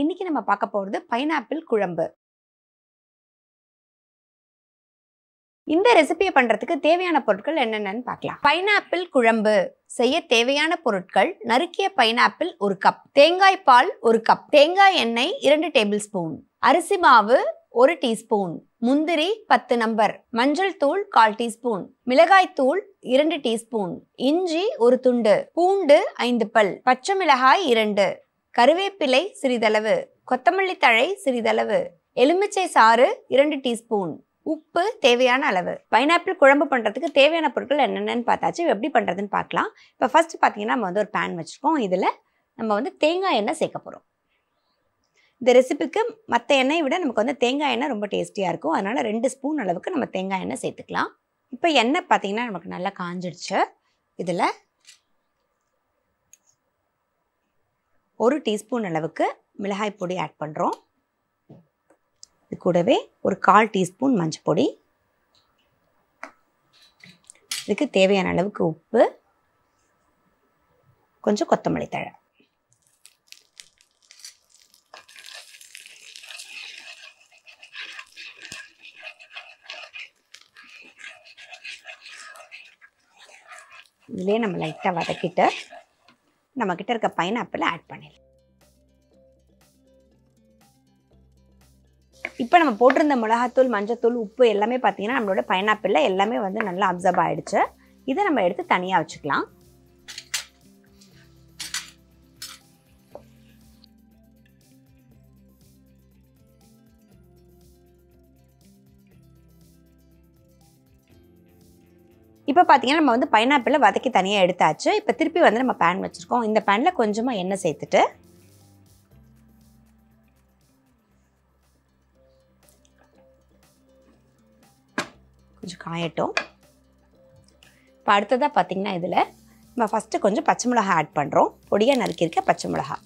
இன்னைக்கு நம்ம பார்க்க போறது பைனாப்பிள் குழம்பு. இந்த ரெசிபியை பண்றதுக்கு தேவையான பொருட்கள் என்னென்னு பார்க்கலாம். பைனாப்பிள் குழம்பு செய்ய தேவையான பொருட்கள்: நறுக்கிய பைனாப்பிள் 1 கப், தேங்காய் பால் 1 கப், தேங்காய் எண்ணெய் 2 டேபிள் ஸ்பூன், அரிசி மாவு 1 டீஸ்பூன், முந்திரி 10 நம்பர், மஞ்சள் தூள் 1/4 டீஸ்பூன், மிளகாய் தூள் 2 டீஸ்பூன், இஞ்சி 1 துண்டு, பூண்டு 5 பல், பச்சை மிளகாய் 2, கருவேப்பிலை சிறிதளவு, கொத்தமல்லி தழை சிறிதளவு, எலுமிச்சை சாறு 2 டீஸ்பூன், உப்பு தேவையான அளவு. பைனாப்பிள் குழம்பு பண்ணுறதுக்கு தேவையான பொருட்கள் என்னென்னு பார்த்தாச்சு. எப்படி பண்ணுறதுன்னு பார்க்கலாம். இப்போ ஃபர்ஸ்ட் பார்த்தீங்கன்னா நம்ம ஒரு பேன் வச்சுருக்கோம். இதில் நம்ம தேங்காய் எண்ணெய் சேர்க்க போகிறோம். இந்த ரெசிபிக்கு மற்ற எண்ணெயை விட நமக்கு தேங்காய் எண்ணெய் ரொம்ப டேஸ்டியாக இருக்கும். அதனால் 2 ஸ்பூன் அளவுக்கு நம்ம தேங்காய் எண்ணெய் சேர்த்துக்கலாம். இப்போ எண்ணெய் பார்த்தீங்கன்னா நமக்கு நல்லா காஞ்சிடுச்சு. இதில் 1 டீஸ்பூன் அளவுக்கு மிளகாய் பொடி ஆட் பண்ணுறோம். இது கூடவே ஒரு 1/4 டீஸ்பூன் மஞ்சள் பொடி, இதுக்கு தேவையான அளவுக்கு உப்பு, கொஞ்சம் கொத்தமல்லி தழை. இதுலேயே நம்ம லைட்டாக வதக்கிட்டு நம்மக்கிட்ட இருக்க பைனாப்பிளை ஆட் பண்ணிடலாம். இப்போ நம்ம போட்டிருந்த மிளகாத்தூள், மஞ்சத்தூள், உப்பு எல்லாமே பார்த்தீங்கன்னா நம்மளோட பைனாப்பிளில் எல்லாமே நல்லா அப்சர்வ் ஆகிடுச்சு. இதை நம்ம எடுத்து தனியாக வச்சுக்கலாம். இப்போ பார்த்தீங்கன்னா நம்ம பைனாப்பிளை வதக்கி தனியாக எடுத்தாச்சு. இப்போ திருப்பி நம்ம பேன் வச்சுருக்கோம். இந்த பேனில் கொஞ்சமாக எண்ணெய் சேர்த்துட்டு கொஞ்சம் காயட்டும். இப்போ அடுத்ததாக பார்த்தீங்கன்னா இதில் நம்ம ஃபஸ்ட்டு கொஞ்சம் பச்சை மிளகாய் ஆட் பண்ணுறோம். பொடியாக நறுக்கியிருக்க பச்சை மிளகாய்.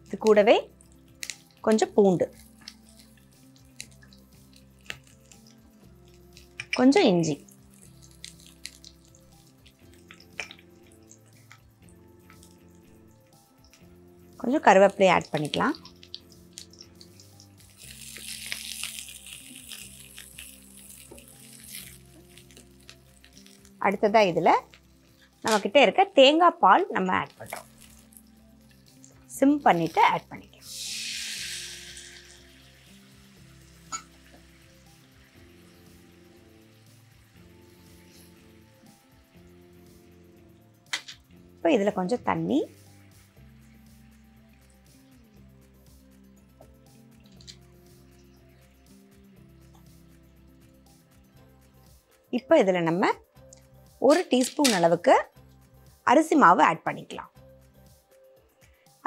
இது கூடவே கொஞ்சம் பூண்டு, கொஞ்சம் இஞ்சி, கொஞ்சம் கருவேப்பிலை ஆட் பண்ணிக்கலாம். அடுத்ததாக இதில் நம்மக்கிட்ட இருக்க தேங்காய் பால் நம்ம ஆட் பண்ணுறோம். சிம் பண்ணிவிட்டு ஆட் பண்ணிக்கலாம். இப்போ இதில் கொஞ்சம் தண்ணி, இப்போ இதில் நம்ம 1 டீஸ்பூன் அளவுக்கு அரிசி மாவு ஆட் பண்ணிக்கலாம்.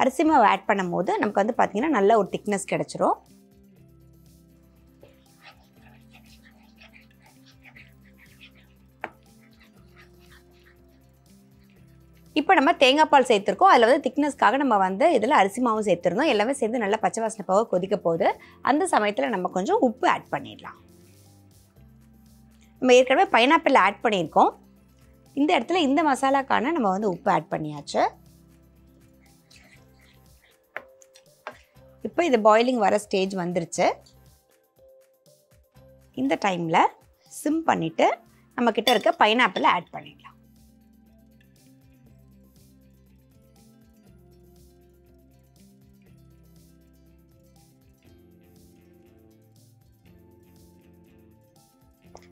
அரிசி மாவு ஆட் பண்ணும் போது நமக்கு பார்த்தீங்கன்னா நல்ல ஒரு திக்னஸ் கிடைச்சிரும். இப்போ நம்ம தேங்காய் பால் சேர்த்துருக்கோம். அதில் திக்னஸ்க்காக நம்ம இதில் அரிசி மாவு சேர்த்துருந்தோம். எல்லாமே சேர்ந்து நல்லா பச்சை வாசனை போக கொதிக்க போகுது. அந்த சமயத்தில் நம்ம கொஞ்சம் உப்பு ஆட் பண்ணிடலாம். நம்ம ஏற்கனவே பைனாப்பிள் ஆட் பண்ணியிருக்கோம். இந்த இடத்துல இந்த மசாலாக்கான நம்ம உப்பு ஆட் பண்ணியாச்சு. இப்போ இது பாயிலிங் வர ஸ்டேஜ் வந்துருச்சு. இந்த டைமில் சிம் பண்ணிவிட்டு நம்மக்கிட்ட இருக்க பைனாப்பிளை ஆட் பண்ணிடலாம்.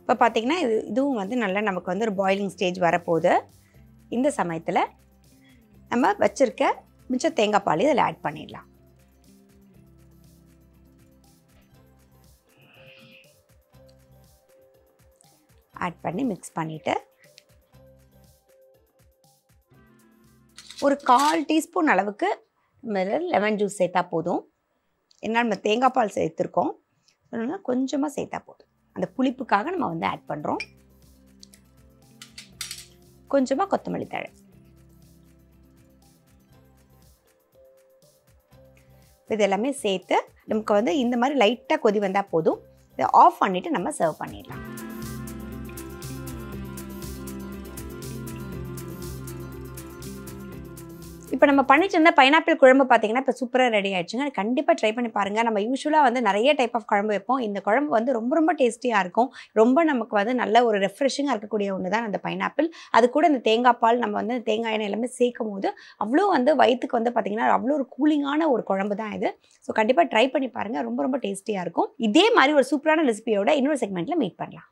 இப்போ பார்த்தீங்கன்னா இதுவும் நல்லா நமக்கு ஒரு பாயிலிங் ஸ்டேஜ் வரப்போகுது. இந்த சமயத்தில் நம்ம வச்சுருக்க மிச்சம் தேங்காய் பால் இதில் ஆட் பண்ணிடலாம். ஆட் பண்ணி மிக்ஸ் பண்ணிவிட்டு ஒரு 1/4 டீஸ்பூன் அளவுக்கு லெமன் ஜூஸ் சேர்த்தா போதும். ஏன்னா நம்ம தேங்காய் பால் சேர்த்துருக்கோம், அதனால் கொஞ்சமாக சேர்த்தா போதும். அந்த புளிப்புக்காக நம்ம ஆட் பண்ணுறோம். கொஞ்சமாக கொத்தமல்லி தழை. இது எல்லாமே சேர்த்து நமக்கு இந்த மாதிரி லைட்டாக கொதி வந்தால் போதும். இதை ஆஃப் பண்ணிவிட்டு நம்ம சர்வ் பண்ணிடலாம். இப்போ நம்ம பண்ணிட்டு இருந்த பைனாப்பிள் குழம்பு பார்த்தீங்கன்னா இப்போ சூப்பராக ரெடி ஆயிடுச்சுங்க. அது கண்டிப்பாக ட்ரை பண்ணி பாருங்கள். நம்ம யூஸ்வலாக வந்து நிறைய டைப் ஆஃப் குழம்பு வைப்போம். இந்த குழம்பு வந்து ரொம்ப ரொம்ப டேஸ்டியாக இருக்கும். ரொம்ப நமக்கு வந்து நல்ல ஒரு ரெஃப்ரெஷிங்காக இருக்கக்கூடிய ஒன்று தான் அந்த பைனாப்பிள். அது கூட இந்த தேங்காய் பால் நம்ம வந்து தேங்காய் எண்ணெய் எல்லாமே சேர்க்கும் போது அவ்வளோ வந்து வயிற்றுக்கு வந்து பார்த்தீங்கன்னா அவ்வளோ ஒரு கூலிங்கான ஒரு குழம்பு தான் இது. ஸோ கண்டிப்பாக ட்ரை பண்ணி பாருங்கள். ரொம்ப ரொம்ப டேஸ்டியாக இருக்கும். இதே மாதிரி ஒரு சூப்பரான ரெசிபியோட இன்னொரு செக்மெண்ட்டில் மீட் பண்ணலாம்.